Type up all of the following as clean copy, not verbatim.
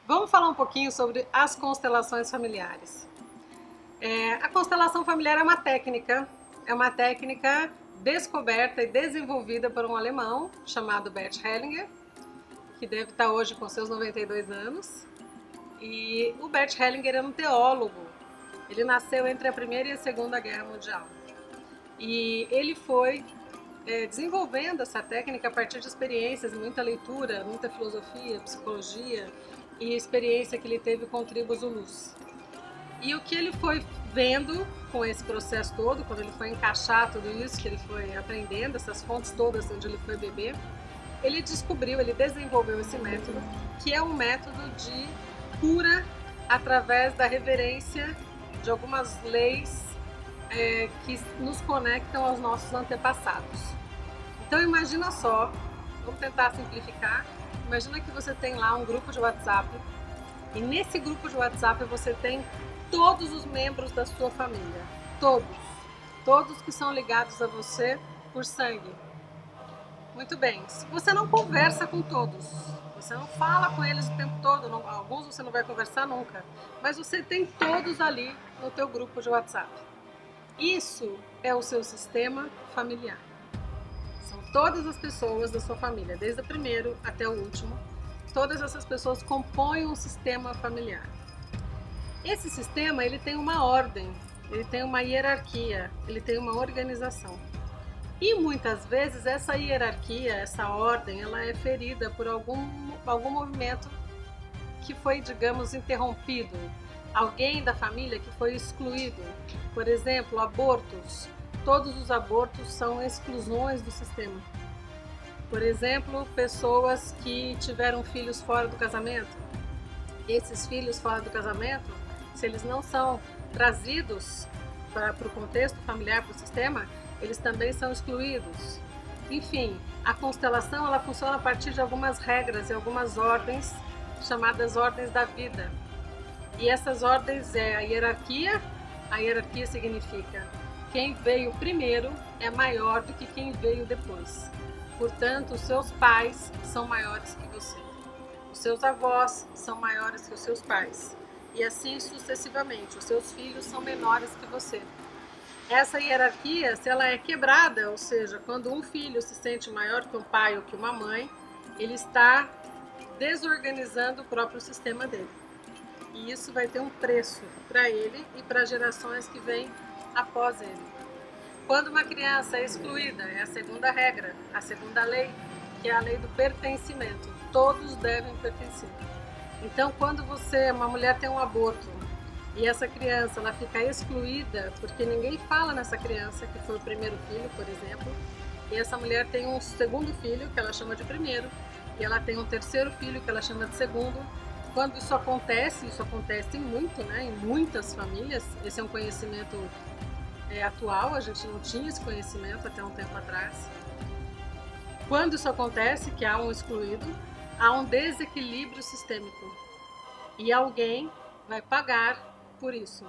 Vamos falar um pouquinho sobre as constelações familiares. A constelação familiar é uma técnica descoberta e desenvolvida por um alemão chamado Bert Hellinger, que deve estar hoje com seus 92 anos. E o Bert Hellinger era um teólogo. Ele nasceu entre a Primeira e a Segunda Guerra Mundial. E ele foi desenvolvendo essa técnica a partir de experiências, muita leitura, muita filosofia, psicologia e experiência que ele teve com tribos Zulus. E o que ele foi vendo com esse processo todo, quando ele foi encaixar tudo isso, que ele foi aprendendo, essas fontes todas onde ele foi beber, ele descobriu, ele desenvolveu esse método, que é um método de cura através da reverência de algumas leis que nos conectam aos nossos antepassados. Então imagina só, vamos tentar simplificar, imagina que você tem lá um grupo de WhatsApp e nesse grupo de WhatsApp você tem todos os membros da sua família, todos que são ligados a você por sangue. Muito bem, se você não conversa com todos, você não fala com eles o tempo todo, alguns você não vai conversar nunca, mas você tem todos ali no teu grupo de WhatsApp. Isso é o seu sistema familiar. São todas as pessoas da sua família, desde o primeiro até o último. Todas essas pessoas compõem um sistema familiar. Esse sistema ele tem uma ordem, ele tem uma hierarquia, ele tem uma organização. E muitas vezes essa hierarquia, essa ordem, ela é ferida por algum movimento que foi, digamos, interrompido. Alguém da família que foi excluído. Por exemplo, abortos. Todos os abortos são exclusões do sistema. Por exemplo, pessoas que tiveram filhos fora do casamento. Esses filhos fora do casamento, se eles não são trazidos para o contexto familiar, para o sistema, eles também são excluídos. Enfim, a constelação ela funciona a partir de algumas regras e algumas ordens, chamadas ordens da vida. E essas ordens é a hierarquia. A hierarquia significa quem veio primeiro é maior do que quem veio depois. Portanto, os seus pais são maiores que você. Os seus avós são maiores que os seus pais. E assim sucessivamente. Os seus filhos são menores que você. Essa hierarquia, se ela é quebrada, ou seja, quando um filho se sente maior que um pai ou que uma mãe, ele está desorganizando o próprio sistema dele. E isso vai ter um preço para ele e para gerações que vêm após ele. Quando uma criança é excluída, é a segunda regra, a segunda lei, que é a lei do pertencimento. Todos devem pertencer. Então, quando uma mulher tem um aborto e essa criança ela fica excluída porque ninguém fala nessa criança, que foi o primeiro filho, por exemplo, e essa mulher tem um segundo filho, que ela chama de primeiro, e ela tem um terceiro filho, que ela chama de segundo. Quando isso acontece muito, né, em muitas famílias, esse é um conhecimento atual, a gente não tinha esse conhecimento até um tempo atrás. Quando isso acontece, que há um excluído, há um desequilíbrio sistêmico e alguém vai pagar por isso.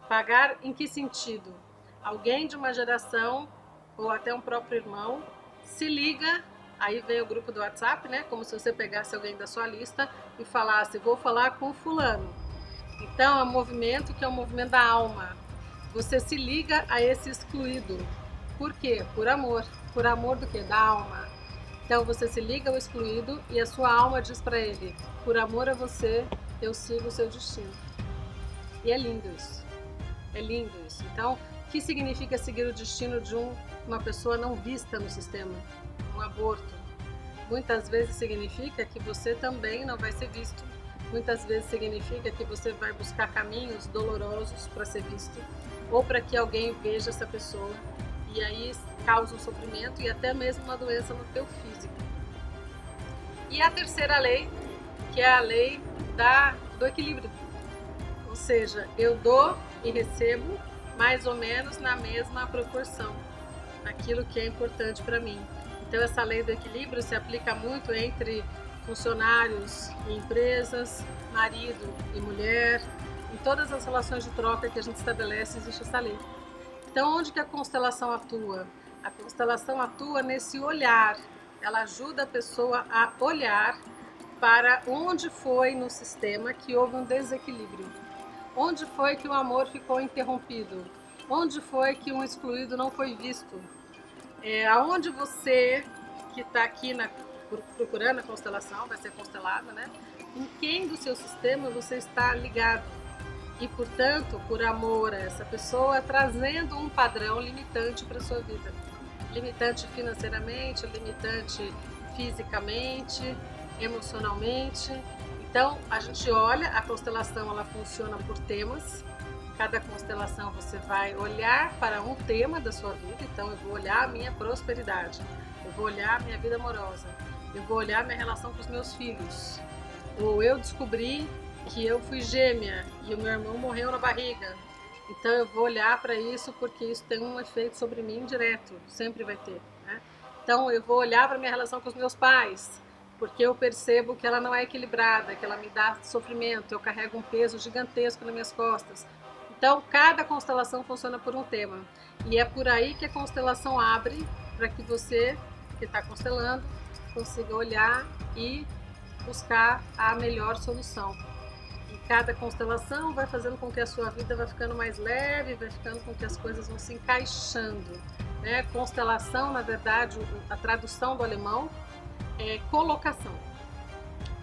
Pagar em que sentido? Alguém de uma geração ou até um próprio irmão se liga. Aí vem o grupo do WhatsApp, né? Como se você pegasse alguém da sua lista e falasse, vou falar com o fulano. Então é um movimento que é um movimento da alma. Você se liga a esse excluído. Por quê? Por amor. Por amor do quê? Da alma. Então você se liga ao excluído e a sua alma diz para ele, por amor a você, eu sigo o seu destino. E é lindo isso. É lindo isso. Então, o que significa seguir o destino de uma pessoa não vista no sistema? Um aborto. Muitas vezes significa que você também não vai ser visto. Muitas vezes significa que você vai buscar caminhos dolorosos para ser visto ou para que alguém veja essa pessoa e aí causa um sofrimento e até mesmo uma doença no teu físico. E a terceira lei, que é a lei do equilíbrio. Ou seja, eu dou e recebo mais ou menos na mesma proporção, aquilo que é importante para mim. Então essa lei do equilíbrio se aplica muito entre funcionários e empresas, marido e mulher, em todas as relações de troca que a gente estabelece existe essa lei. Então onde que a constelação atua? A constelação atua nesse olhar, ela ajuda a pessoa a olhar para onde foi no sistema que houve um desequilíbrio, onde foi que o amor ficou interrompido, onde foi que um excluído não foi visto, aonde você que está aqui procurando a constelação, vai ser constelado, né? Em quem do seu sistema você está ligado e, portanto, por amor a essa pessoa, trazendo um padrão limitante para a sua vida. Limitante financeiramente, limitante fisicamente, emocionalmente. Então, a gente olha, a constelação ela funciona por temas. Cada constelação você vai olhar para um tema da sua vida. Então, eu vou olhar a minha prosperidade, eu vou olhar a minha vida amorosa, eu vou olhar a minha relação com os meus filhos. Ou eu descobri que eu fui gêmea e o meu irmão morreu na barriga. Então eu vou olhar para isso porque isso tem um efeito sobre mim direto, sempre vai ter, né? Então eu vou olhar para minha relação com os meus pais, porque eu percebo que ela não é equilibrada, que ela me dá sofrimento, eu carrego um peso gigantesco nas minhas costas. Então cada constelação funciona por um tema. E é por aí que a constelação abre para que você que está constelando consiga olhar e buscar a melhor solução. E cada constelação vai fazendo com que a sua vida vai ficando mais leve, vai ficando com que as coisas vão se encaixando, né? Constelação, na verdade, a tradução do alemão é colocação.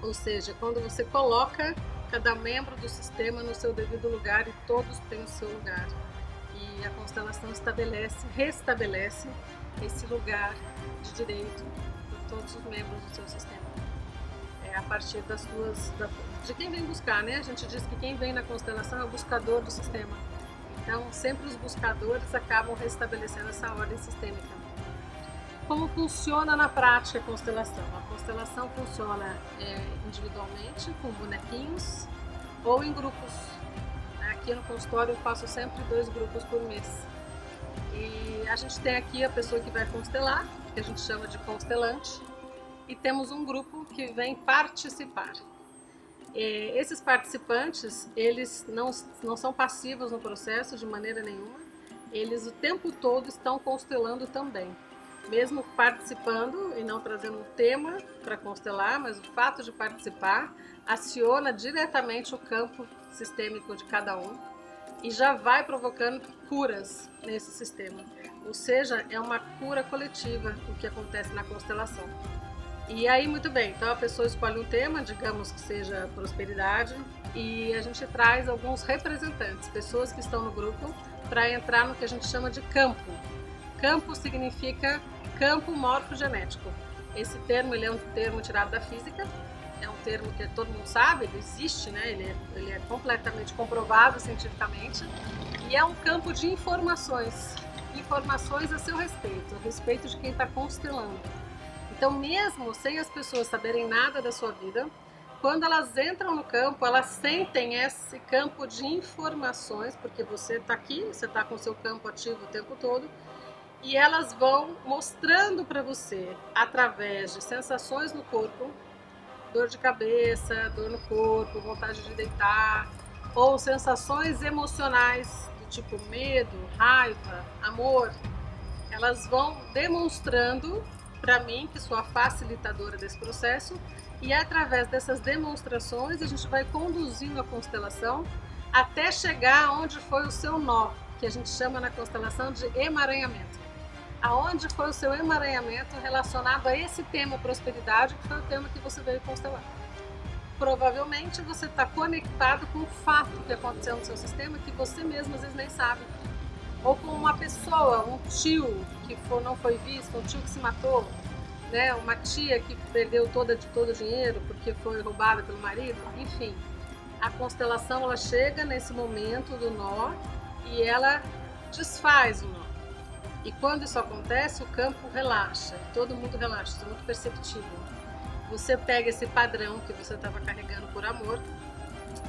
Ou seja, quando você coloca cada membro do sistema no seu devido lugar e todos têm o seu lugar. E a constelação restabelece esse lugar de direito de todos os membros do seu sistema. A partir de quem vem buscar, né? A gente diz que quem vem na constelação é o buscador do sistema. Então, sempre os buscadores acabam restabelecendo essa ordem sistêmica. Como funciona na prática a constelação? A constelação funciona individualmente, com bonequinhos, ou em grupos. Aqui no consultório eu faço sempre 2 grupos por mês. E a gente tem aqui a pessoa que vai constelar, que a gente chama de constelante, e temos um grupo que vem participar. Esses participantes, eles não são passivos no processo de maneira nenhuma, eles o tempo todo estão constelando também. Mesmo participando e não trazendo um tema para constelar, mas o fato de participar aciona diretamente o campo sistêmico de cada um e já vai provocando curas nesse sistema. Ou seja, é uma cura coletiva o que acontece na constelação. E aí, muito bem, então a pessoa escolhe um tema, digamos que seja prosperidade, e a gente traz alguns representantes, pessoas que estão no grupo, para entrar no que a gente chama de campo. Campo significa campo morfogenético. Esse termo ele é um termo tirado da física, é um termo que todo mundo sabe, ele existe, né? Ele é completamente comprovado cientificamente, e é um campo de informações a seu respeito, a respeito de quem está constelando. Então, mesmo sem as pessoas saberem nada da sua vida, quando elas entram no campo, elas sentem esse campo de informações, porque você está aqui, você está com o seu campo ativo o tempo todo, e elas vão mostrando para você, através de sensações no corpo, dor de cabeça, dor no corpo, vontade de deitar, ou sensações emocionais do tipo medo, raiva, amor, elas vão demonstrando para mim, que sou a facilitadora desse processo, e através dessas demonstrações a gente vai conduzindo a constelação até chegar onde foi o seu nó, que a gente chama na constelação de emaranhamento. Aonde foi o seu emaranhamento relacionado a esse tema prosperidade, que foi o tema que você veio constelar. Provavelmente você está conectado com o fato que aconteceu no seu sistema que você mesmo às vezes nem sabe. Ou com uma pessoa, um tio que não foi visto, um tio que se matou, né? Uma tia que perdeu todo o dinheiro porque foi roubada pelo marido, enfim. A constelação ela chega nesse momento do nó e ela desfaz o nó. E quando isso acontece, o campo relaxa, todo mundo relaxa, isso é muito perceptível. Você pega esse padrão que você estava carregando por amor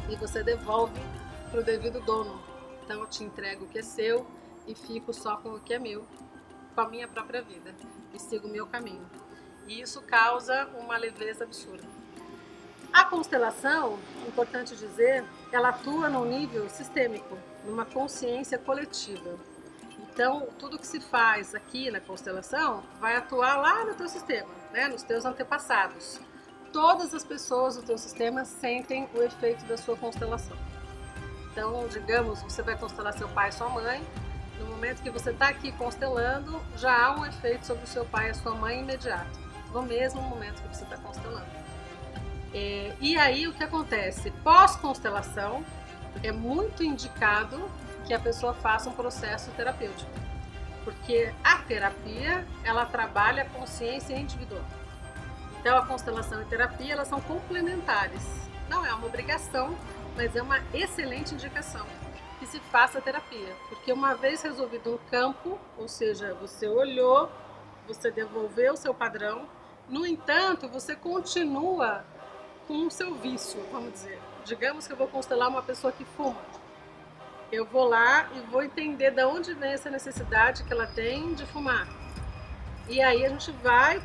e você devolve para o devido dono. Então eu te entrego o que é seu e fico só com o que é meu, com a minha própria vida, e sigo o meu caminho. E isso causa uma leveza absurda. A constelação, importante dizer, ela atua num nível sistêmico, numa consciência coletiva. Então, tudo que se faz aqui na constelação vai atuar lá no teu sistema, né, nos teus antepassados. todas as pessoas do teu sistema sentem o efeito da sua constelação. Então, digamos, você vai constelar seu pai e sua mãe. No momento que você está aqui constelando, já há um efeito sobre o seu pai e a sua mãe imediato, no mesmo momento que você está constelando. E aí o que acontece? Pós-constelação, é muito indicado que a pessoa faça um processo terapêutico, porque a terapia, ela trabalha a consciência individual. Então a constelação e terapia, elas são complementares. Não é uma obrigação, mas é uma excelente indicação que se faça terapia, porque uma vez resolvido um campo, ou seja, você olhou, você devolveu o seu padrão, no entanto, você continua com o seu vício, vamos dizer. Digamos que eu vou constelar uma pessoa que fuma. Eu vou lá e vou entender de onde vem essa necessidade que ela tem de fumar. E aí a gente vai,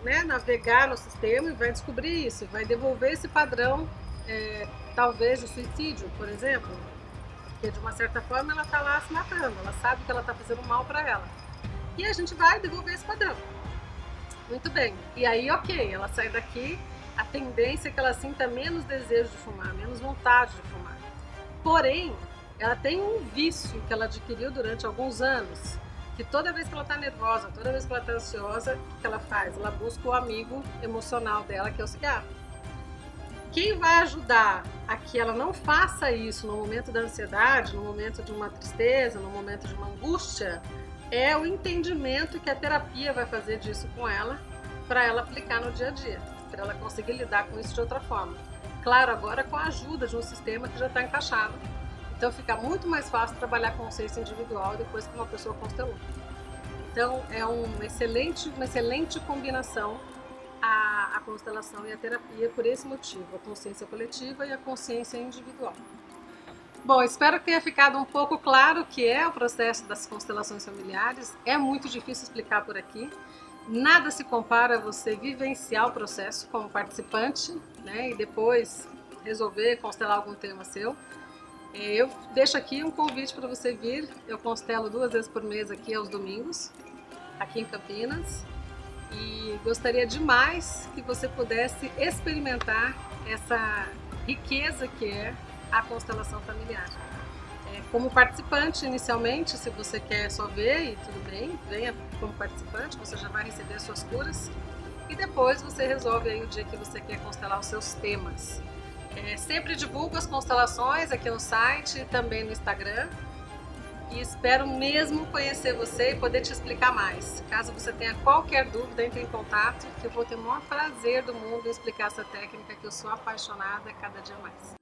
né, navegar no sistema e vai descobrir isso, vai devolver esse padrão, talvez de suicídio, por exemplo, porque de uma certa forma ela está lá se matando, ela sabe que ela está fazendo mal para ela. E a gente vai devolver esse padrão. Muito bem. E aí, ok, ela sai daqui, a tendência é que ela sinta menos desejo de fumar, menos vontade de fumar. Porém, ela tem um vício que ela adquiriu durante alguns anos, que toda vez que ela está nervosa, toda vez que ela está ansiosa, o que ela faz? Ela busca o amigo emocional dela, que é o cigarro. Quem vai ajudar a que ela não faça isso no momento da ansiedade, no momento de uma tristeza, no momento de uma angústia, é o entendimento que a terapia vai fazer disso com ela, para ela aplicar no dia a dia, para ela conseguir lidar com isso de outra forma. Claro, agora com a ajuda de um sistema que já está encaixado. Então fica muito mais fácil trabalhar com consciência individual depois que uma pessoa constelou. Então é uma excelente combinação a constelação e a terapia por esse motivo, a consciência coletiva e a consciência individual. Bom, espero que tenha ficado um pouco claro o que é o processo das constelações familiares. É muito difícil explicar por aqui. Nada se compara a você vivenciar o processo como participante, né, e depois resolver constelar algum tema seu. Eu deixo aqui um convite para você vir. Eu constelo 2 vezes por mês aqui aos domingos, aqui em Campinas. E gostaria demais que você pudesse experimentar essa riqueza que é a constelação familiar. Como participante inicialmente, se você quer só ver, e tudo bem, venha como participante, você já vai receber suas curas. E depois você resolve aí o dia que você quer constelar os seus temas. Sempre divulgo as constelações aqui no site e também no Instagram. E espero mesmo conhecer você e poder te explicar mais. Caso você tenha qualquer dúvida, entre em contato, que eu vou ter o maior prazer do mundo em explicar essa técnica que eu sou apaixonada cada dia mais.